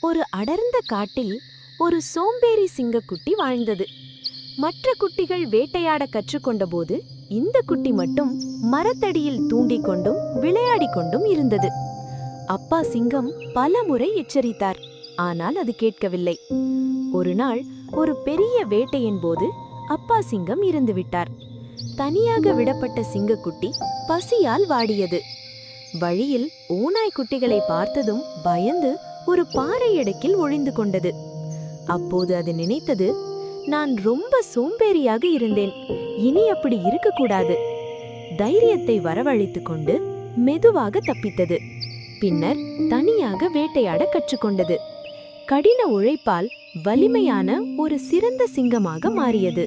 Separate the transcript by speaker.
Speaker 1: ஒரு அடர்ந்த காட்டில் ஒரு சோம்பேறி சிங்கக்குட்டி வாழ்ந்தது. மற்ற குட்டிகள் வேட்டையாட கற்றுக்கொண்டபோது இந்த குட்டி மட்டும் மரத்தடியில் தூண்டிக் கொண்டும் விளையாடிக் கொண்டும் இருந்தது. அப்பா சிங்கம் பல முறை எச்சரித்தார், ஆனால் அது கேட்கவில்லை. ஒரு நாள் ஒரு பெரிய வேட்டையின் போது அப்பா சிங்கம் இறந்துவிட்டார். தனியாக விடப்பட்ட சிங்கக்குட்டி பசியால் வாடியது. வழியில் ஓநாய் குட்டிகளை பார்த்ததும் பயந்து ஒரு பாறை இடுக்கில் ஒளிந்து கொண்டது. அப்போது அது நினைத்தது, நான் ரொம்ப சோம்பேறியாக இருந்தேன், இனி அப்படி இருக்கக்கூடாது. தைரியத்தை வரவழைத்து கொண்டு மெதுவாக தப்பித்தது. பின்னர் தனியாக வேட்டையாட கற்றுக்கொண்டது. கடின உழைப்பால் வலிமையான ஒரு சிறந்த சிங்கமாக மாறியது.